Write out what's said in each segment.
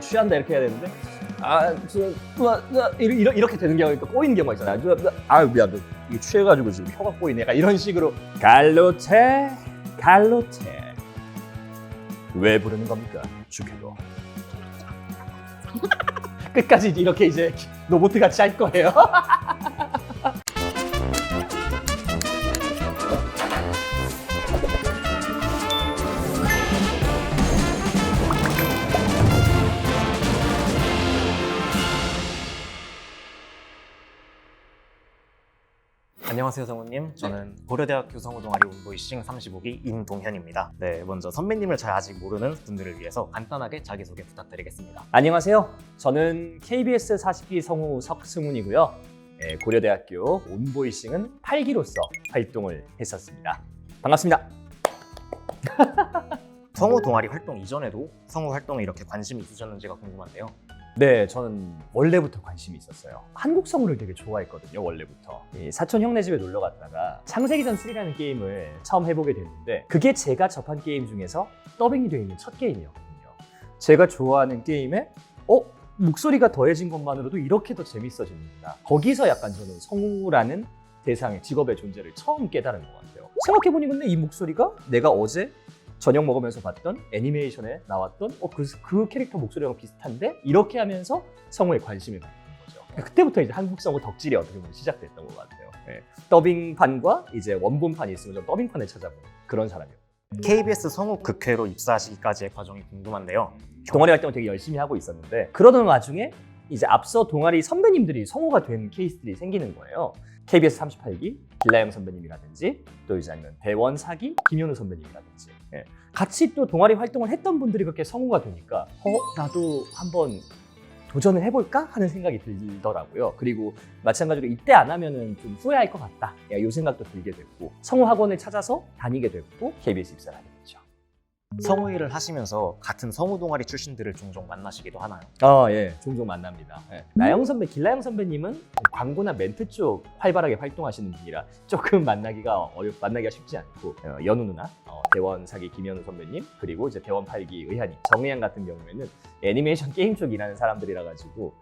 취한다 이렇게 해야 되는데 이렇게 되는 경우가 꼬이는 경우가 있잖아요. 미안, 이게 취해가지고 지금 혀가 꼬이네. 약간 이런 식으로 갈로테 왜 부르는 겁니까? 주캐로 끝까지 이렇게 이제 로봇 같이 할 거예요. 안녕하세요 성우님, 저는 고려대학교 성우동아리 온보이싱 35기 임동현입니다. 네, 먼저 선배님을 잘 아직 모르는 분들을 위해서 간단하게 자기소개 부탁드리겠습니다. 안녕하세요. 저는 KBS 40기 성우 석승훈이고요. 고려대학교 온보이싱은 8기로서 활동을 했었습니다. 반갑습니다. 성우 동아리 활동 이전에도 성우 활동에 이렇게 관심이 있으셨는지가 궁금한데요. 네, 저는 원래부터 관심이 있었어요. 한국 성우를 되게 좋아했거든요, 원래부터. 사촌 형네 집에 놀러 갔다가 창세기전 3라는 게임을 처음 해보게 됐는데 그게 제가 접한 게임 중에서 더빙이 되어 있는 첫 게임이었거든요. 제가 좋아하는 게임에 목소리가 더해진 것만으로도 이렇게 더 재밌어지는구나. 거기서 약간 저는 성우라는 대상의 직업의 존재를 처음 깨달은 것 같아요. 생각해보니 근데 이 목소리가 내가 어제 저녁 먹으면서 봤던 애니메이션에 나왔던 그 캐릭터 목소리랑 비슷한데? 이렇게 하면서 성우에 관심을 갖는 거죠. 그때부터 이제 한국 성우 덕질이 어떻게 보면 시작됐던 것 같아요. 더빙판과 이제 원본판이 있으면 좀 더빙판을 찾아보는 그런 사람이에요. KBS 성우 극회로 입사하시기까지의 과정이 궁금한데요. 동아리 활동을 되게 열심히 하고 있었는데 그러던 와중에 이제 앞서 동아리 선배님들이 성우가 된 케이스들이 생기는 거예요. KBS 38기 길라영 선배님이라든지 또 이제 아니면 대원 4기 김현우 선배님이라든지 같이 또 동아리 활동을 했던 분들이 그렇게 성우가 되니까 나도 한번 도전을 해볼까 하는 생각이 들더라고요. 그리고 마찬가지로 이때 안 하면은 좀 후회할 것 같다 이 생각도 들게 됐고 성우 학원을 찾아서 다니게 됐고 KBS 입사를 하게 됐죠. 성우 일을 하시면서 같은 성우 동아리 출신들을 종종 만나시기도 하나요? 예, 종종 만납니다. 나영 선배, 길라영 선배님은 광고나 멘트 쪽 활발하게 활동하시는 분이라 조금 만나기가 쉽지 않고 연우 누나, 대원 4기 김현우 선배님, 그리고 이제 대원 8기 의한이, 정의양 같은 경우에는 애니메이션 게임 쪽 일하는 사람들이라 가지고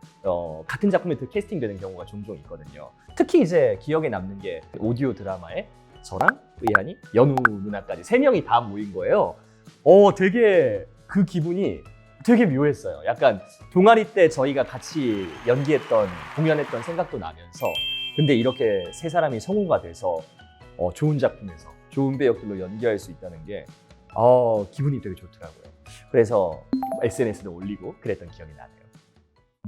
같은 작품에 캐스팅되는 경우가 종종 있거든요. 특히 이제 기억에 남는 게 오디오 드라마에 저랑 의한이, 연우 누나까지 3명이 다 모인 거예요. 되게 그 기분이 되게 묘했어요. 약간 동아리 때 저희가 같이 연기했던, 공연했던 생각도 나면서 근데 이렇게 3사람이 성우가 돼서 좋은 작품에서 좋은 배역들로 연기할 수 있다는 게 기분이 되게 좋더라고요. 그래서 SNS도 올리고 그랬던 기억이 나네요.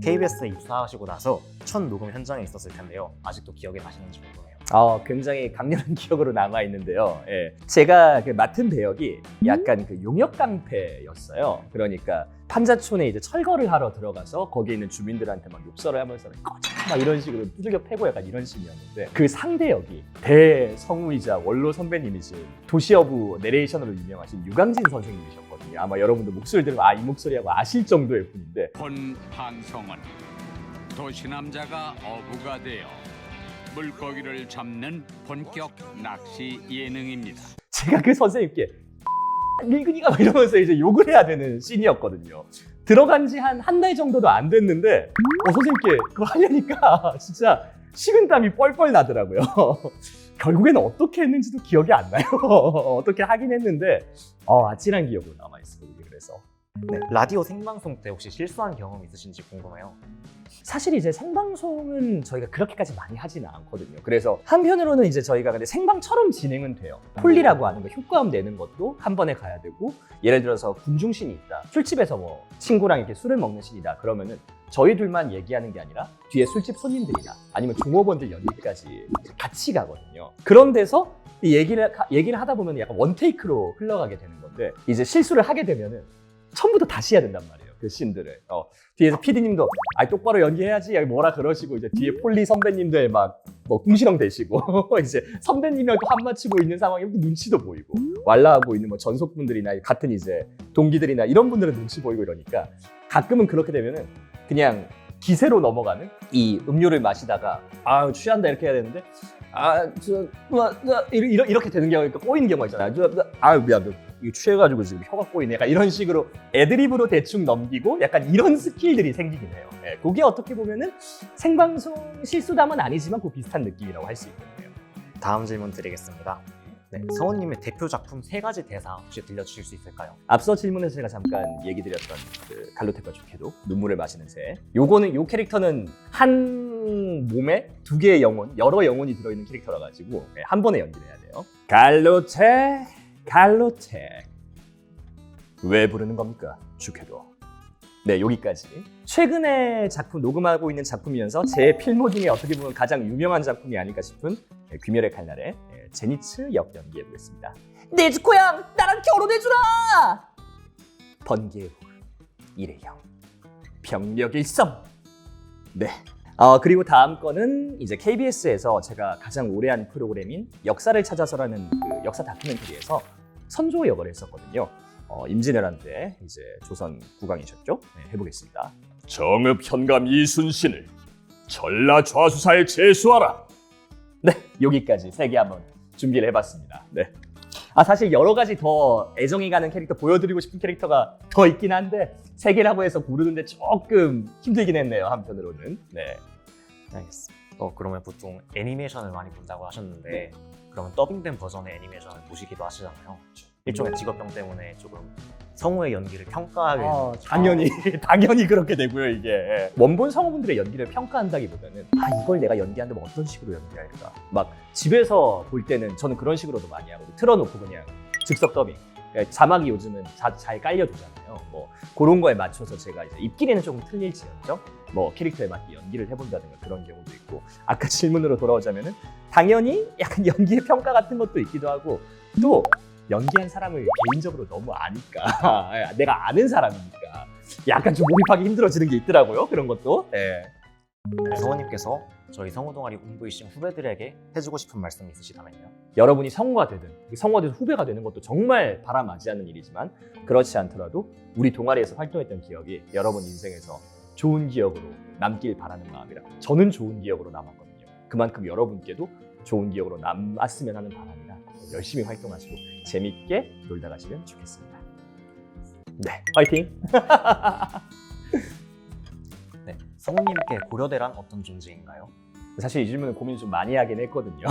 KBS에 입사하시고 나서 첫 녹음 현장에 있었을 텐데요. 아직도 기억에 나시는지 궁금해요. 굉장히 강렬한 기억으로 남아있는데요. 제가 맡은 배역이 약간 그 용역 깡패였어요. 그러니까 판자촌에 이제 철거를 하러 들어가서 거기에 있는 주민들한테 막 욕설을 하면서 막 이런 식으로 두들겨 패고 약간 이런 식이었는데 그 상대역이 대성우이자 원로 선배님이신 도시어부 내레이션으로 유명하신 유강진 선생님이셨거든요. 아마 여러분들 목소리 들으면 이 목소리하고 아실 정도의 분인데 본 방송은 도시남자가 어부가 되어 물고기를 잡는 본격 낚시 예능입니다. 제가 그 선생님께 늙은이가 막 이러면서 이제 욕을 해야 되는 씬이었거든요. 들어간 지 한 달 정도도 안 됐는데 선생님께 그거 하려니까 진짜 식은땀이 뻘뻘 나더라고요. 결국에는 어떻게 했는지도 기억이 안 나요. 어떻게 하긴 했는데 아찔한 기억으로 남아있어요. 그래서 네, 라디오 생방송 때 혹시 실수한 경험 있으신지 궁금해요. 사실 이제 생방송은 저희가 그렇게까지 많이 하지는 않거든요. 그래서 한편으로는 이제 저희가 근데 생방처럼 진행은 돼요. 폴리라고 하는 거, 효과음 내는 것도 한 번에 가야 되고, 예를 들어서 군중신이 있다. 술집에서 뭐 친구랑 이렇게 술을 먹는 신이다. 그러면은 저희 둘만 얘기하는 게 아니라 뒤에 술집 손님들이나 아니면 종업원들 연기까지 같이 가거든요. 그런 데서 이 얘기를 하다 보면 약간 원테이크로 흘러가게 되는 건데, 이제 실수를 하게 되면은 처음부터 다시 해야 된단 말이에요. 그 씬들을. 뒤에서 PD님도 똑바로 연기해야지 뭐라 그러시고, 이제 뒤에 폴리 선배님들 막 궁시렁 대시고 이제 선배님이랑 또 한마치고 있는 상황에 눈치도 보이고, 왈라하고 있는 전속분들이나 같은 이제 동기들이나 이런 분들은 눈치 보이고 이러니까 가끔은 그렇게 되면은 그냥 기세로 넘어가는, 이 음료를 마시다가 취한다 이렇게 해야 되는데 이렇게 되는 경우가 꼬이는 경우가 있잖아요. 미안, 이거 취해가지고 지금 혀가 꼬이네. 약간 이런 식으로 애드립으로 대충 넘기고 약간 이런 스킬들이 생기긴 해요. 네, 그게 어떻게 보면은 생방송 실수담은 아니지만 그 비슷한 느낌이라고 할 수 있겠네요. 다음 질문 드리겠습니다. 네, 성우님의 대표 작품 3가지 대사 혹시 들려주실 수 있을까요? 앞서 질문에서 제가 잠깐 얘기 드렸던 그 갈로텍과 주케도 눈물을 마시는 새. 요거는 요 캐릭터는 한 몸에 2개의 영혼, 여러 영혼이 들어있는 캐릭터라 가지고 한 번에 연기를 해야 돼요. 갈로텍, 갈로텍. 왜 부르는 겁니까? 주케도. 네, 여기까지. 최근에 작품 녹음하고 있는 작품이면서 제 필모 중에 어떻게 보면 가장 유명한 작품이 아닐까 싶은 귀멸의 칼날의 제니츠 역 연기해보겠습니다. 네즈코양, 나랑 결혼해주라! 번개후, 일회형, 병력일성. 네. 그리고 다음 거는 이제 KBS에서 제가 가장 오래 한 프로그램인 역사를 찾아서라는 그 역사 다큐멘터리에서 선조 역을 했었거든요. 임진왜란 때 이제 조선 국왕이셨죠? 네, 해보겠습니다. 정읍 현감 이순신을 전라 좌수사에 제수하라. 네, 여기까지 3개 한번 준비를 해봤습니다. 네. 사실 여러 가지 더 애정이 가는 캐릭터 보여드리고 싶은 캐릭터가 더 있긴 한데 3개라고 해서 고르는데 조금 힘들긴 했네요, 한편으로는. 네. 알겠습니다. 그러면 보통 애니메이션을 많이 본다고 하셨는데 그러면 더빙된 버전의 애니메이션을 보시기도 하시잖아요. 일종의 직업병 때문에 조금 성우의 연기를 평가하게 당연히 그렇게 되고요, 이게. 원본 성우분들의 연기를 평가한다기보다는 이걸 내가 연기한다면 어떤 식으로 연기할까? 막 집에서 볼 때는 저는 그런 식으로도 많이 하거든요. 틀어놓고 그냥 즉석 더빙. 자막이 요즘은 잘 깔려주잖아요. 뭐 그런 거에 맞춰서 제가 이제 입기에는 조금 틀릴지언정 뭐 캐릭터에 맞게 연기를 해본다든가 그런 경우도 있고, 아까 질문으로 돌아오자면은 당연히 약간 연기의 평가 같은 것도 있기도 하고, 또 연기한 사람을 개인적으로 너무 아니까 내가 아는 사람이니까 약간 좀 몰입하기 힘들어지는 게 있더라고요. 그런 것도. 네. 성우님께서 저희 성우 동아리 운보이싱 후배들에게 해주고 싶은 말씀 있으시다면요? 여러분이 성우가 돼서 후배가 되는 것도 정말 바람맞지 않는 일이지만, 그렇지 않더라도 우리 동아리에서 활동했던 기억이 여러분 인생에서 좋은 기억으로 남길 바라는 마음이라. 저는 좋은 기억으로 남았거든요. 그만큼 여러분께도 좋은 기억으로 남았으면 하는 바람이라 열심히 활동하시고 재밌게 놀다 가시면 좋겠습니다. 네, 화이팅! 네, 성우님께 고려대란 어떤 존재인가요? 사실 이 질문은 고민을 좀 많이 하긴 했거든요.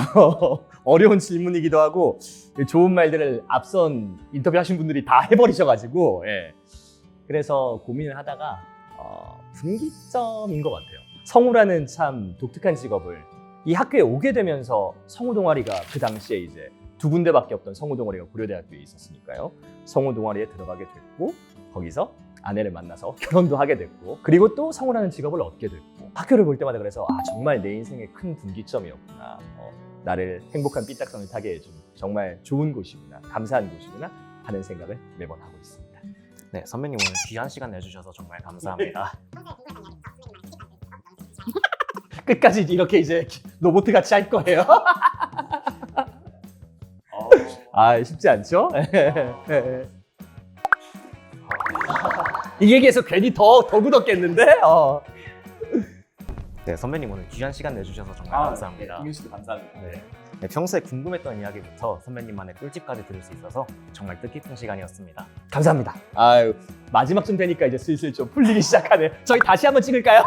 어려운 질문이기도 하고 좋은 말들을 앞선 인터뷰하신 분들이 다 해버리셔가지고, 예. 그래서 고민을 하다가 분기점인 것 같아요. 성우라는 참 독특한 직업을 이 학교에 오게 되면서 성우 동아리가 그 당시에 이제 2군데밖에 없던 성우 동아리가 고려대학교에 있었으니까요. 성우 동아리에 들어가게 됐고, 거기서 아내를 만나서 결혼도 하게 됐고, 그리고 또 성우라는 직업을 얻게 됐고, 학교를 볼 때마다 그래서 정말 내 인생의 큰 분기점이었구나. 나를 행복한 삐딱선을 타게 해준 정말 좋은 곳이구나, 감사한 곳이구나 하는 생각을 매번 하고 있습니다. 네, 선배님 오늘 귀한 시간 내주셔서 정말 감사합니다. 끝까지 이렇게 이제 로봇 같이 할 거예요? 쉽지 않죠? 이 얘기해서 괜히 더 굳었겠는데? 네, 선배님 오늘 귀한 시간 내주셔서 정말 감사합니다. 김윤 씨도 감사합니다. 네, 평소에 궁금했던 이야기부터 선배님만의 꿀팁까지 들을 수 있어서 정말 뜻깊은 시간이었습니다. 감사합니다. 마지막쯤 되니까 이제 슬슬 좀 풀리기 시작하네. 저희 다시 한번 찍을까요?